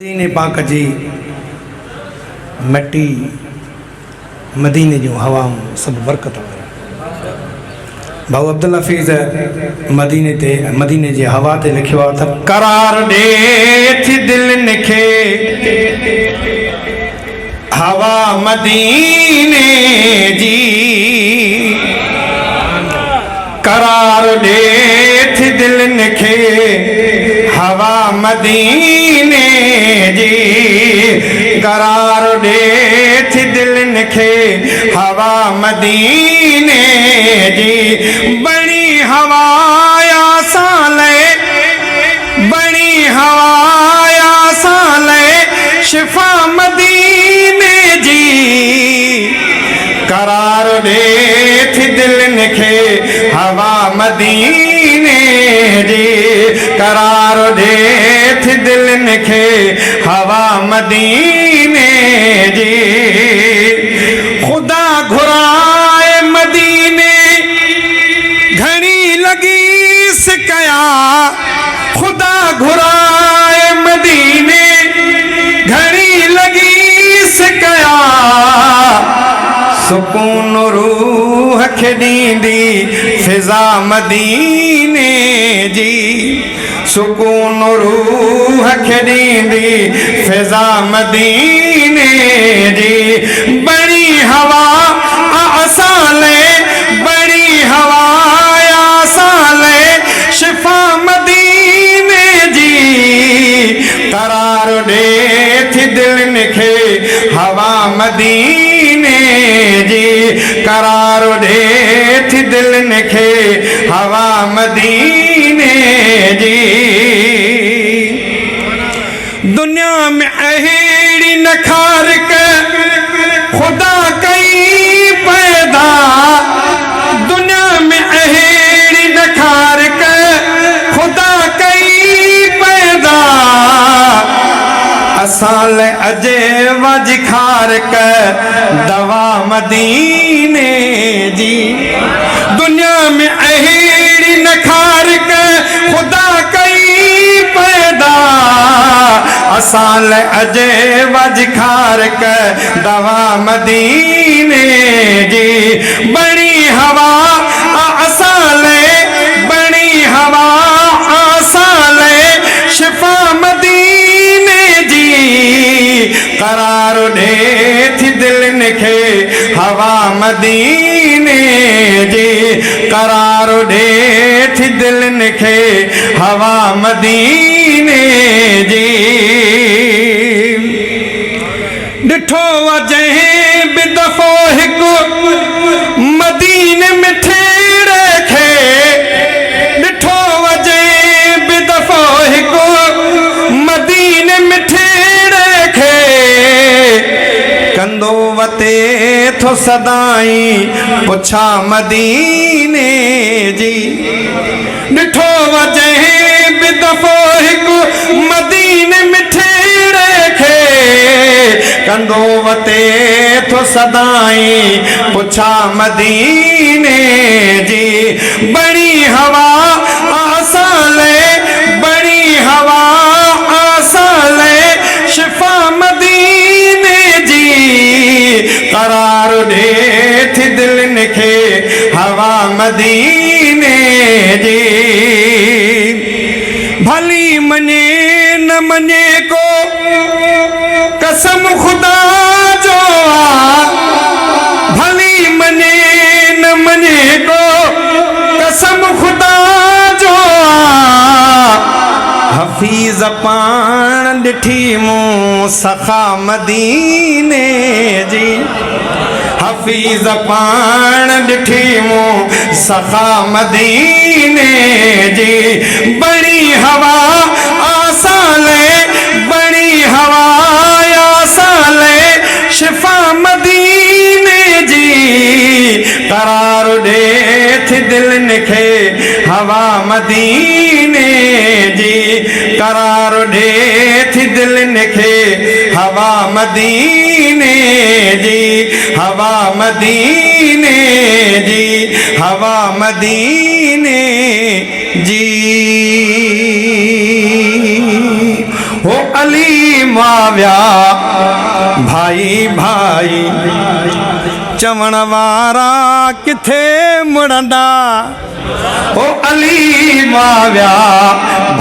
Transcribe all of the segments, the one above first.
मदीने पाक जी मट्टी मदीने जो हवाऊं सब बरकत वारी। भाऊ अब्दुल हफीज़ मदीने जी हवा ते लिखियो आहे त करार ॾे थी दिलनि खे हवा मदीने जी, करार ॾे थी दिलनि खे हवा मदीने जी, करार ॾे थी दिलनि खे हवा मदीने जी। बणी हवाया साले बणी हवाया साले शिफा मदीने जी, करार ॾे थी दिलनि खे हवा मदीने जी, करार ॾे थी दिलनि खे हवा मदीने जी। खुदा घुराए मदीने घणी लगी सिकया, खुदा घुराए मदीने घणी लगी सिकया, सुकून रूह खे ॾींदी फिज़ा मदीने जी, सुकून रूह खे ॾींदी फिज़ा मदीने जी। बणी हवा आसाले बणी हवा आसाले शिफा मदीने जी, करार ॾे थी दिलनि खे हवा मदीने जी, करार ॾे थी दिलनि खे हवा मदीने जी। दुनिया में अहिड़ी न खारिक खुदा कई पैदा, दुनिया में अहिड़ी न खारिक खुदा कई पैदा, असां लाइ अजे वज खारिक दवा मदीने जी। दुनिया में अहिड़ी न खारिक खुदा कई पैदा, असां लाइ अजे वज खारिक दवा मदीने जी। बणी हवा असां लाइ बणी हवा असां लाइ शिफा मदीने जी, करार ॾे थी दिलनि खे हवा मदीने जी, करार ॾे थी दिलनि खे हवा मदीने जी। ॾिठो जंहिं बि दफ़ो हिकु मदीने में ठेड़े खे, ॾिठो जंहिं बि दफ़ो हिकु मदीने में ठेड़े खे, कंदो वते थो सदाई पुछा मदीने जी। ॾिठो जंहिं बि दफ़ो हिकु मदीने में ठेड़े खे, कंदो वते थो सदाई पुछा मदीने जी। बणी हवा आसाले बणी हवा आसाले शिफा मदीने जी, करार ॾे थी दिलनि खे हवा मदीने जी। भली मञे न मञे को कसम खुदा जो आ, भली मञे न मञे को कसम खुदा जो आ, हफीज़ पाण ॾिठी मूं सखा मदीने जी, हफीज़ पाण ॾिठी मूं सखा मदीने जी। बणी हवा आसाले बणी हवा आसाले शिफा मदीने जी, करार ॾे थी दिलनि खे हवा मदीने जी, करार ॾे थी दिलनि खे हवा मदीने जी, हवा मदीने जी, हवा मदीने जी। हो अली माविया भाई भाई चवण वारा किथे मुड़ंदा ओ अली माविया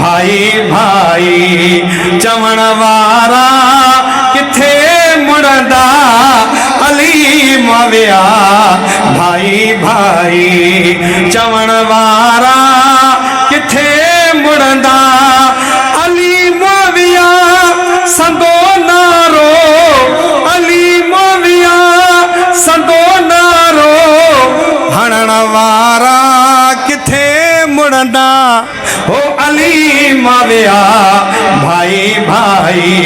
भाई भाई चवण वारा किथे मुड़ंदा अली माविया भाई भाई चवण वारा किथे मुड़ंदा अली माविया संदो नारो अली माविया संदो नारो हणण वारा किथे मुड़ंदा हो अली माविया भाई भाई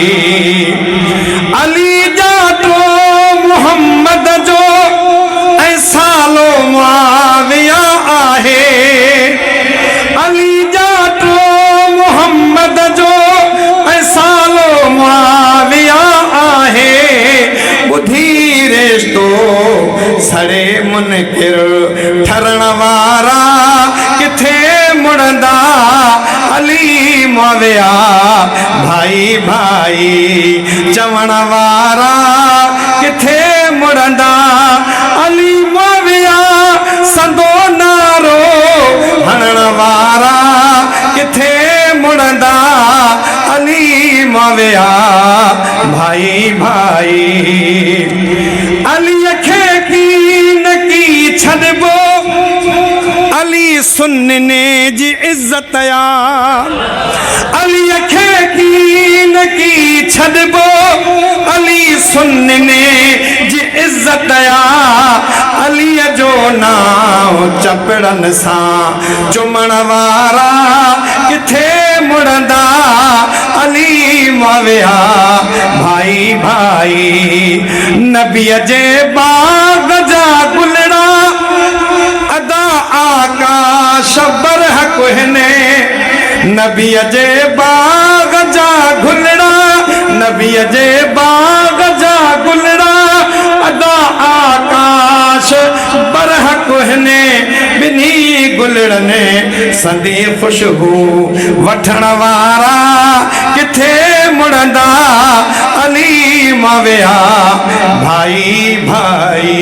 अली जातो मोहम्मद जो ऐं सालो माविया आहे अली जातो मोहम्मद जो ऐं सालो माविया आहे ॿुधी रिश्तो सड़े मुनकिर ठरण वारा किथे मुड़ंदा अली माविया भाई भाई चवण वारा किथे मुड़ंदा अली माविया संदो नारो हणण वारा किथे मुड़ंदा अली माविया भाई भाई अली खे की न की छॾबो अली सुन्नने जी इज्जत या अली खे की न की छॾबो अली सुन्नने जी इज्जत या अली जो नाम चपड़न सां चुमण वारा किथे मुड़ंदा अली माविया भाई भाई नबीअ जे बाग जा गुलड़ा अदा आकाश बरहक हिने नबीअ जे बाग जा गुलड़ा नबीअ जे बाग जा गुलड़ा अदा आकाश बरहक हिने बिनी गुलड़ने संदी खुशबू वठण वारा किथे मुड़ंदा अली माविया भाई भाई